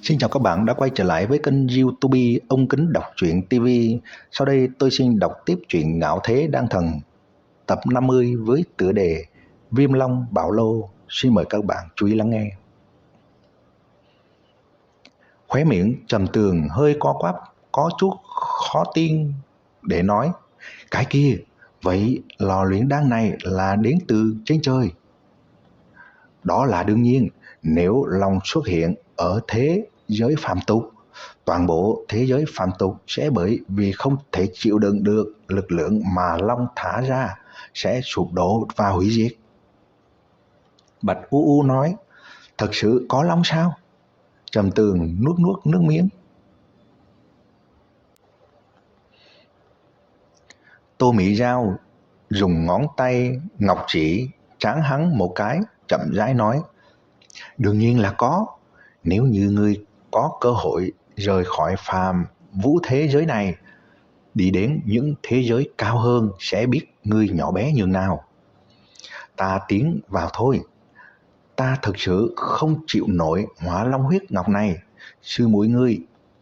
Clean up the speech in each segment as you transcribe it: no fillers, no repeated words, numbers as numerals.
Xin chào các bạn đã quay trở lại với kênh YouTube Ông Kính Đọc Truyện TV. Sau đây tôi xin đọc tiếp truyện Ngạo Thế Đan Thần tập 50 với tựa đề Viêm Long Bảo Lô. Xin mời các bạn chú ý lắng nghe. Khóe miệng Trầm Tường hơi co quắp, có chút khó tin để nói: cái kia, vậy lò luyện đan này là đến từ trên trời? Đó là đương nhiên, nếu Long xuất hiện ở thế giới phàm tục, toàn bộ thế giới phàm tục sẽ bởi vì không thể chịu đựng được lực lượng mà Long thả ra sẽ sụp đổ và hủy diệt. Bạch U U nói: thật sự có Long sao? Trầm Tường nuốt nuốt nước miếng. Tô Mỹ Giao dùng ngón tay ngọc chỉ trán hắn một cái, chậm rãi nói: đương nhiên là có. Nếu như ngươi có cơ hội rời khỏi phàm vũ thế giới này, đi đến những thế giới cao hơn, sẽ biết ngươi nhỏ bé nhường nào. Ta tiến vào thôi. Ta thực sự không chịu nổi Hỏa Long huyết ngọc này. Sư muội ngươi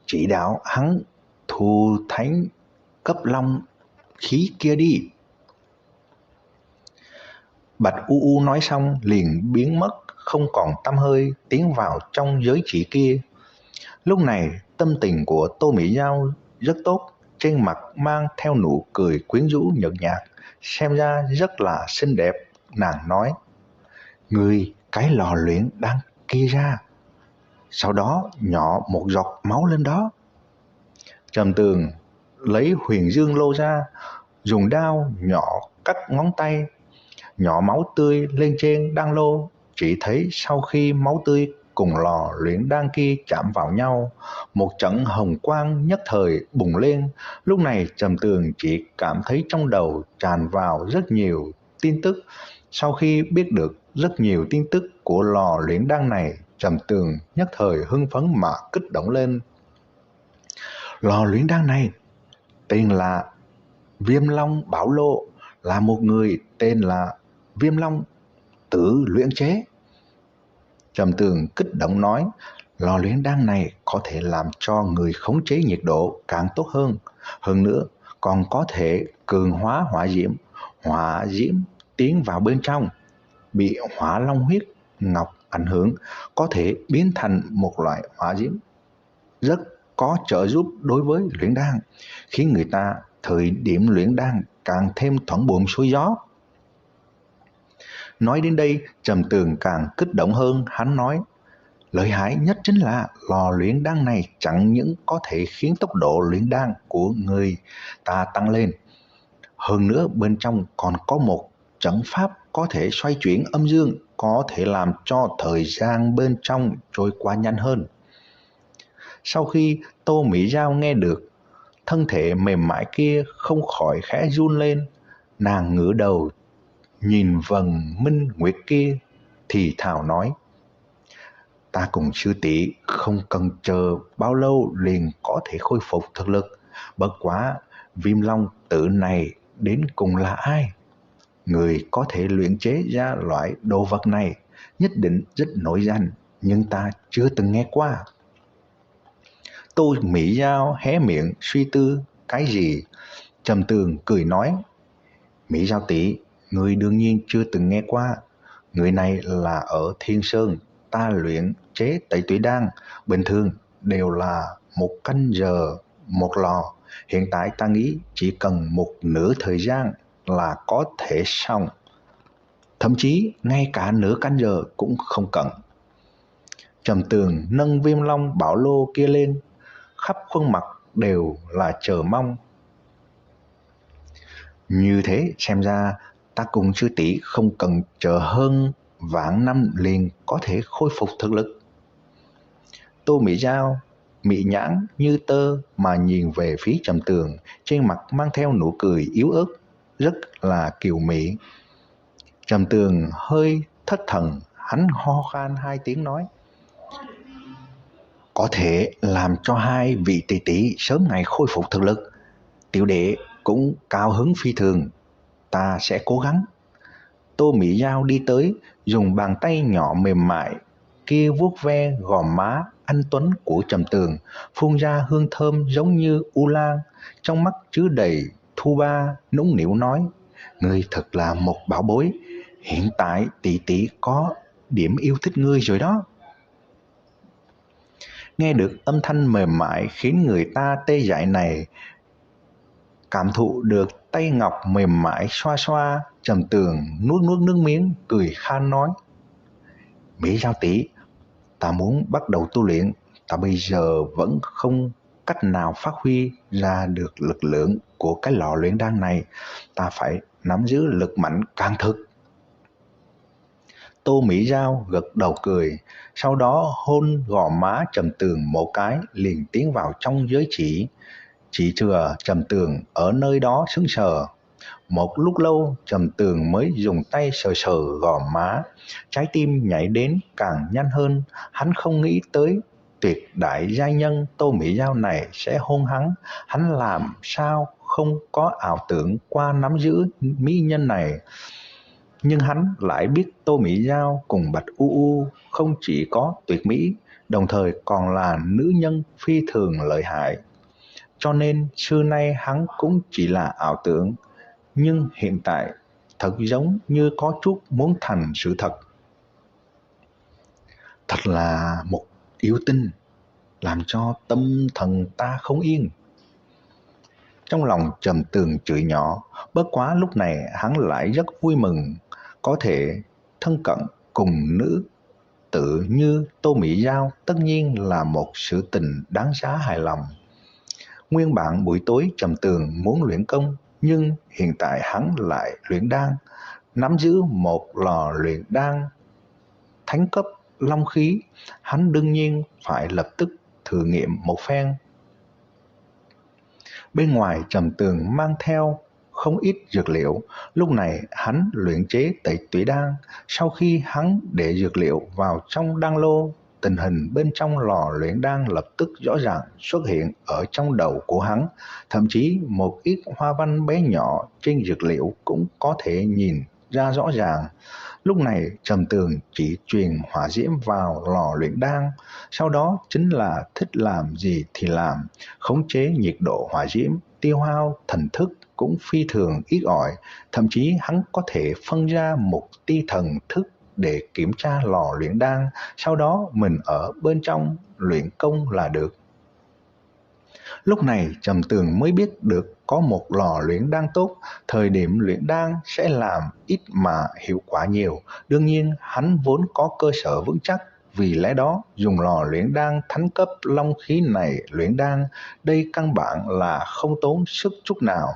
chỉ đạo hắn thu thánh cấp long khí kia đi. Bạch U U nói xong liền biến mất không còn tăm hơi, tiến vào trong giới chỉ kia. Lúc này tâm tình của Tô Mỹ Giao rất tốt, trên mặt mang theo nụ cười quyến rũ nhợt nhạt, xem ra rất là xinh đẹp. Nàng nói: ngươi cái lò luyện đang kia ra, sau đó nhỏ một giọt máu lên đó. Trầm Tường lấy huyền dương lô ra, dùng đao nhỏ cắt ngón tay, nhỏ máu tươi lên trên đan lô. Chỉ thấy sau khi máu tươi cùng lò luyện đan kia chạm vào nhau, một trận hồng quang nhất thời bùng lên. Lúc này Trầm Tường chỉ cảm thấy trong đầu tràn vào rất nhiều tin tức. Sau khi biết được rất nhiều tin tức của lò luyện đan này, Trầm Tường nhất thời hưng phấn mà kích động lên. Lò luyện đan này tên là Viêm Long Bảo Lô, là một người tên là Viêm Long tự luyện chế. Trầm Tường kích động nói: lò luyện đan này có thể làm cho người khống chế nhiệt độ càng tốt hơn. Hơn nữa còn có thể cường hóa hỏa diễm tiến vào bên trong. Bị Hỏa Long huyết ngọc ảnh hưởng, có thể biến thành một loại hỏa diễm rất có trợ giúp đối với luyện đan, khiến người ta thời điểm luyện đan càng thêm thuận buồm xuôi gió. Nói đến đây, Trầm Tường càng kích động hơn. Hắn nói: lợi hại nhất chính là lò luyện đan này chẳng những có thể khiến tốc độ luyện đan của người ta tăng lên, hơn nữa bên trong còn có một trận pháp có thể xoay chuyển âm dương, có thể làm cho thời gian bên trong trôi qua nhanh hơn. Sau khi Tô Mỹ Giao nghe được, thân thể mềm mại kia không khỏi khẽ run lên. Nàng ngửa đầu nhìn vầng minh nguyệt kia, thì thào nói: ta cùng sư tỷ không cần chờ bao lâu liền có thể khôi phục thực lực. Bất quá Viêm Long tự này đến cùng là ai? Người có thể luyện chế ra loại đồ vật này nhất định rất nổi danh, nhưng ta chưa từng nghe qua. Tô Mỹ Giao hé miệng suy tư cái gì. Trầm Tường cười nói: Mỹ Giao tỷ, người đương nhiên chưa từng nghe qua. Người này là ở Thiên Sơn ta luyện chế Tẩy Tủy Đan, bình thường đều là 1 canh giờ một lò. Hiện tại ta nghĩ chỉ cần một nửa thời gian là có thể xong, thậm chí ngay cả nửa canh giờ cũng không cần. Trầm Tường nâng Viêm Long Bảo Lô kia lên, khắp khuôn mặt đều là chờ mong. Như thế xem ra ta cùng sư tỷ không cần chờ hơn vạn năm liền có thể khôi phục thực lực. Tô Mỹ Giao mị nhãn như tơ mà nhìn về phía Trầm Tường, trên mặt mang theo nụ cười yếu ớt, rất là kiều mị. Trầm Tường hơi thất thần, hắn ho khan 2 tiếng nói: có thể làm cho 2 vị tỷ tỷ sớm ngày khôi phục thực lực, tiểu đệ cũng cao hứng phi thường, ta sẽ cố gắng. Tô Mỹ Giao đi tới, dùng bàn tay nhỏ mềm mại kia vuốt ve gò má anh tuấn của Trầm Tường, phun ra hương thơm giống như u lan, trong mắt chứa đầy thu ba, nũng nịu nói: "Ngươi thật là một bảo bối, hiện tại tỷ tỷ có điểm yêu thích ngươi rồi đó." Nghe được âm thanh mềm mại khiến người ta tê dại này, cảm thụ được tay ngọc mềm mại xoa xoa, Trầm Tường nuốt nuốt nước miếng, cười khan nói: "Mỹ Giao tỷ, ta muốn bắt đầu tu luyện, ta bây giờ vẫn không cách nào phát huy ra được lực lượng của cái lò luyện đan này, ta phải nắm giữ lực mạnh càng thực." Tô Mỹ Giao gật đầu cười, sau đó hôn gò má Trầm Tường một cái, liền tiến vào trong giới chỉ. Chỉ chừa Trầm Tường ở nơi đó sững sờ. Một lúc lâu, Trầm Tường mới dùng tay sờ sờ gò má, trái tim nhảy đến càng nhanh hơn. Hắn không nghĩ tới tuyệt đại giai nhân Tô Mỹ Giao này sẽ hôn hắn làm sao không có ảo tưởng qua nắm giữ mỹ nhân này. Nhưng hắn lại biết Tô Mỹ Giao cùng Bạch U U không chỉ có tuyệt mỹ, đồng thời còn là nữ nhân phi thường lợi hại. Cho nên xưa nay hắn cũng chỉ là ảo tưởng, nhưng hiện tại thật giống như có chút muốn thành sự thật. Thật là một yêu tinh, làm cho tâm thần ta không yên. Trong lòng Trầm Tường chửi nhỏ, bất quá lúc này hắn lại rất vui mừng, có thể thân cận cùng nữ tự như Tô Mỹ Giao tất nhiên là một sự tình đáng giá hài lòng. Nguyên bản buổi tối Trầm Tường muốn luyện công, nhưng hiện tại hắn lại luyện đan, nắm giữ một lò luyện đan thánh cấp long khí, hắn đương nhiên phải lập tức thử nghiệm một phen. Bên ngoài Trầm Tường mang theo không ít dược liệu, lúc này hắn luyện chế Tẩy Tủy Đan. Sau khi hắn để dược liệu vào trong đan lô, tình hình bên trong lò luyện đan lập tức rõ ràng xuất hiện ở trong đầu của hắn, thậm chí một ít hoa văn bé nhỏ trên dược liệu cũng có thể nhìn ra rõ ràng. Lúc này Trầm Tường chỉ truyền hỏa diễm vào lò luyện đan, sau đó chính là thích làm gì thì làm, khống chế nhiệt độ hỏa diễm, tiêu hao thần thức cũng phi thường ít ỏi, thậm chí hắn có thể phân ra một tia thần thức để kiểm tra lò luyện đan, sau đó mình ở bên trong luyện công là được. Lúc này Trầm Tường mới biết được có một lò luyện đan tốt, thời điểm luyện đan sẽ làm ít mà hiệu quả nhiều. Đương nhiên hắn vốn có cơ sở vững chắc, vì lẽ đó dùng lò luyện đan thánh cấp long khí này luyện đan, đây căn bản là không tốn sức chút nào.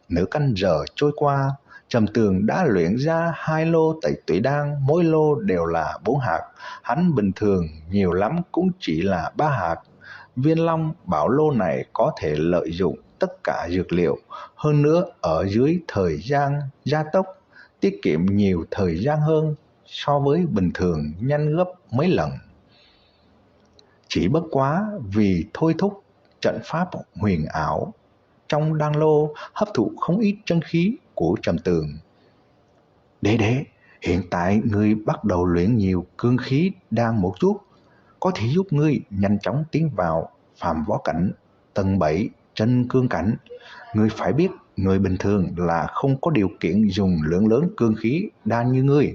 Nửa canh giờ trôi qua, Trầm Tường đã luyện ra 2 lô Tẩy Tủy Đan, mỗi lô đều là 4 hạt. Hắn bình thường nhiều lắm cũng chỉ là 3 hạt. Viên Long Bảo Lô này có thể lợi dụng tất cả dược liệu, hơn nữa ở dưới thời gian gia tốc, tiết kiệm nhiều thời gian hơn so với bình thường, nhanh gấp mấy lần. Chỉ bất quá vì thôi thúc trận pháp huyền ảo trong đan lô hấp thụ không ít chân khí của Trầm Tường. Đệ, hiện tại ngươi bắt đầu luyện nhiều cương khí đan một chút, có thể giúp ngươi nhanh chóng tiến vào phàm võ cảnh tầng 7 chân cương cảnh. Ngươi phải biết, người bình thường là không có điều kiện dùng lượng lớn cương khí đan như ngươi.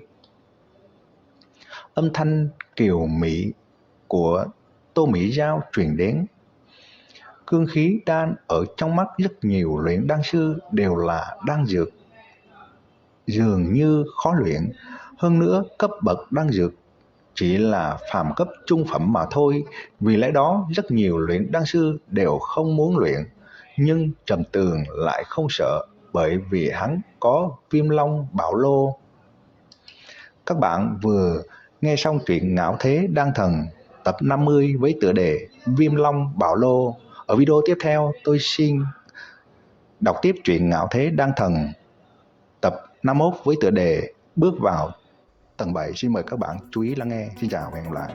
Âm thanh kiều mỹ của Tô Mỹ Giao truyền đến. Cương khí đan ở trong mắt rất nhiều luyện đan sư đều là đan dược, dường như khó luyện. Hơn nữa cấp bậc đan dược chỉ là phàm cấp trung phẩm mà thôi, vì lẽ đó rất nhiều luyện đan sư đều không muốn luyện. Nhưng Trầm Tường lại không sợ, bởi vì hắn có Viêm Long Bảo Lô. Các bạn vừa nghe xong truyện Ngạo Thế Đan Thần tập 50 với tựa đề Viêm Long Bảo Lô. Ở video tiếp theo tôi xin đọc tiếp truyện Ngạo Thế Đan Thần tập 51 với tựa đề Bước vào tầng 7. Xin mời các bạn chú ý lắng nghe. Xin chào và hẹn gặp lại.